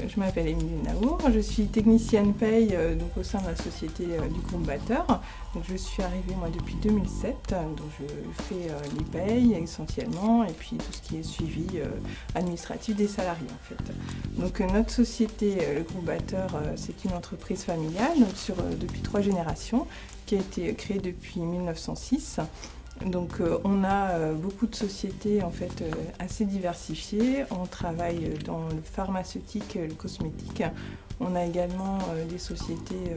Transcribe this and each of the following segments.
je m'appelle Émilie Naour, je suis technicienne paye donc au sein de la société du groupe Batteur. Donc je suis arrivée moi depuis 2007, donc je fais les payes essentiellement et puis tout ce qui est suivi administratif des salariés en fait. Donc notre société, le groupe Batteur, c'est une entreprise familiale donc depuis 3 générations qui a été créée depuis 1906. Donc on a beaucoup de sociétés en fait assez diversifiées. On travaille dans le pharmaceutique, le cosmétique. On a également des sociétés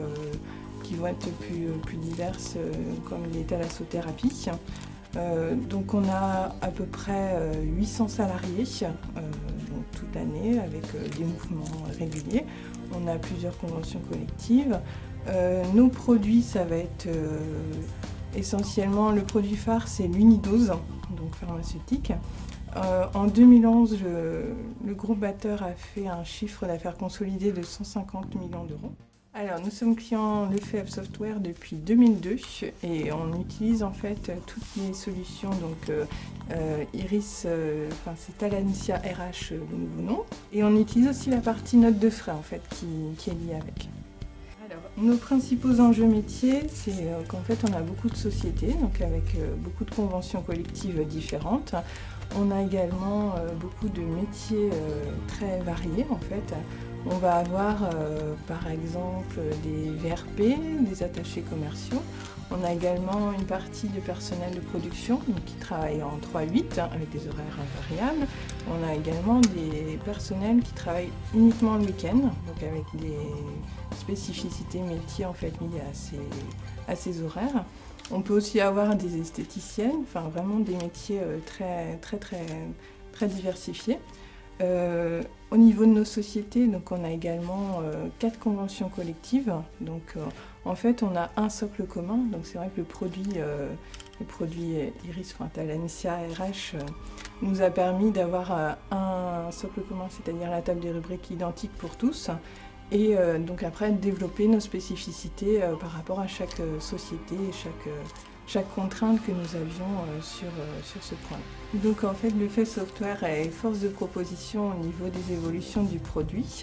qui vont être plus diverses comme les thalassothérapie. Donc on a à peu près 800 salariés donc toute l'année avec des mouvements réguliers. On a plusieurs conventions collectives. Nos produits, ça va être essentiellement, le produit phare, c'est l'Unidose, donc pharmaceutique. En 2011, le groupe Batteur a fait un chiffre d'affaires consolidé de 150 millions d'euros. Alors, nous sommes clients Lefebvre Software depuis 2002 et on utilise en fait toutes les solutions, donc Iris, c'est Talanicia RH, le nouveau nom. Et on utilise aussi la partie note de frais en fait qui est liée avec. Alors, nos principaux enjeux métiers, c'est qu'en fait on a beaucoup de sociétés, donc avec beaucoup de conventions collectives différentes. On a également beaucoup de métiers très variés en fait. On va avoir par exemple des VRP, des attachés commerciaux. On a également une partie de personnel de production donc, qui travaille en 3-8 avec des horaires variables. On a également des personnels qui travaillent uniquement le week-end, donc avec des spécificités métiers en fait liées à ces horaires. On peut aussi avoir des esthéticiennes, enfin vraiment des métiers très diversifiés. Au niveau de nos sociétés, donc on a également 4 conventions collectives. Donc en fait on a un socle commun. Donc c'est vrai que le produit Iris, Talanicia RH nous a permis d'avoir un socle commun, c'est-à-dire la table des rubriques identique pour tous. Et donc après développer nos spécificités par rapport à chaque société et chaque contrainte que nous avions sur ce point. Donc en fait Lefebvre Software est force de proposition au niveau des évolutions du produit.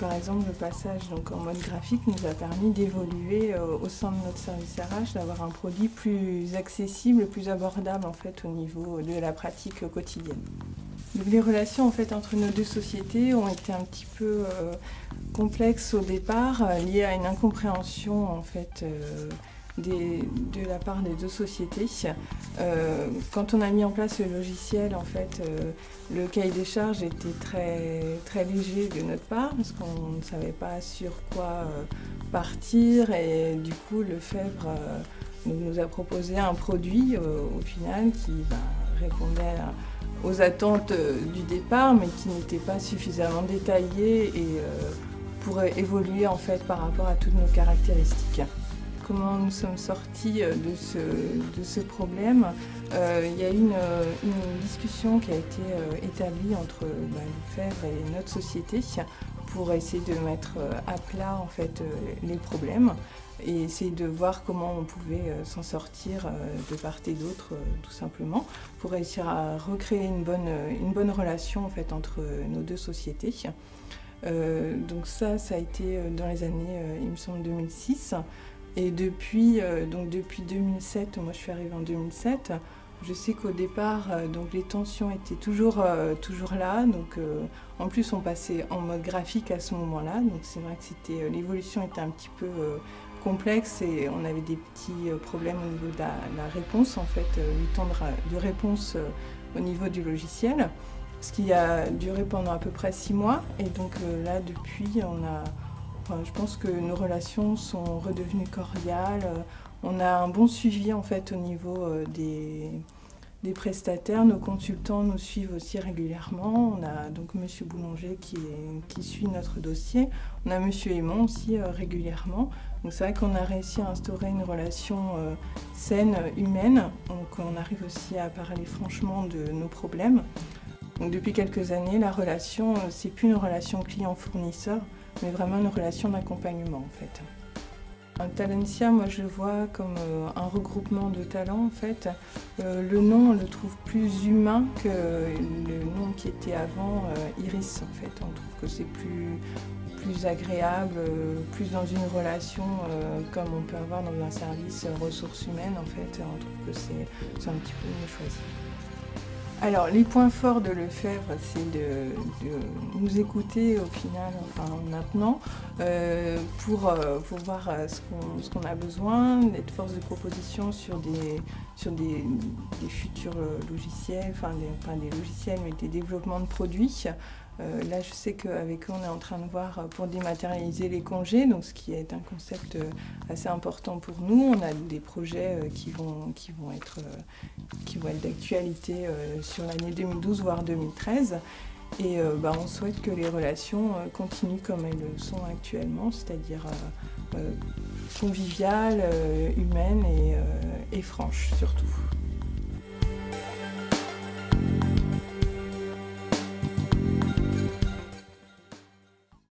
Par exemple le passage donc, en mode graphique nous a permis d'évoluer au sein de notre service RH, d'avoir un produit plus accessible, plus abordable en fait au niveau de la pratique quotidienne. Donc, les relations en fait, entre nos deux sociétés ont été un petit peu complexes au départ, liées à une incompréhension en fait, de la part des deux sociétés. Quand on a mis en place le logiciel, en fait, le cahier des charges était très léger de notre part parce qu'on ne savait pas sur quoi partir et du coup Lefebvre nous a proposé un produit au final qui répondait aux attentes du départ mais qui n'était pas suffisamment détaillé et pour évoluer en fait par rapport à toutes nos caractéristiques. Comment nous sommes sortis de ce problème? Il y a eu une discussion qui a été établie entre Lefebvre et notre société pour essayer de mettre à plat en fait, les problèmes et essayer de voir comment on pouvait s'en sortir de part et d'autre tout simplement pour réussir à recréer une bonne relation en fait, entre nos deux sociétés. Donc ça a été dans les années, il me semble, 2006. Et depuis 2007, moi je suis arrivée en 2007, je sais qu'au départ, donc les tensions étaient toujours là. Donc, en plus, on passait en mode graphique à ce moment-là. Donc c'est vrai que l'évolution était un petit peu complexe et on avait des petits problèmes au niveau de la réponse, en fait, du temps de réponse au niveau du logiciel. Ce qui a duré pendant à peu près 6 mois. Et donc là, depuis, je pense que nos relations sont redevenues cordiales. On a un bon suivi en fait au niveau des prestataires. Nos consultants nous suivent aussi régulièrement. On a donc Monsieur Boulanger qui suit notre dossier. On a Monsieur Aymon aussi régulièrement. Donc c'est vrai qu'on a réussi à instaurer une relation saine, humaine. Donc on arrive aussi à parler franchement de nos problèmes. Donc depuis quelques années, la relation, c'est plus une relation client-fournisseur, mais vraiment une relation d'accompagnement en fait. Un Talentia, moi je le vois comme un regroupement de talents en fait. Le nom, on le trouve plus humain que le nom qui était avant Iris en fait. On trouve que c'est plus agréable, plus dans une relation comme on peut avoir dans un service ressources humaines en fait. On trouve que c'est un petit peu mieux choisi. Alors, les points forts de Lefebvre, c'est de nous écouter au final, enfin maintenant, pour voir ce qu'on a besoin, d'être force de proposition sur des futurs logiciels, enfin pas des logiciels, mais des développements de produits. Là, je sais qu'avec eux, on est en train de voir pour dématérialiser les congés, donc ce qui est un concept assez important pour nous. On a des projets qui vont être d'actualité sur l'année 2012, voire 2013. Et on souhaite que les relations continuent comme elles le sont actuellement, c'est-à-dire conviviales, humaines et franches surtout.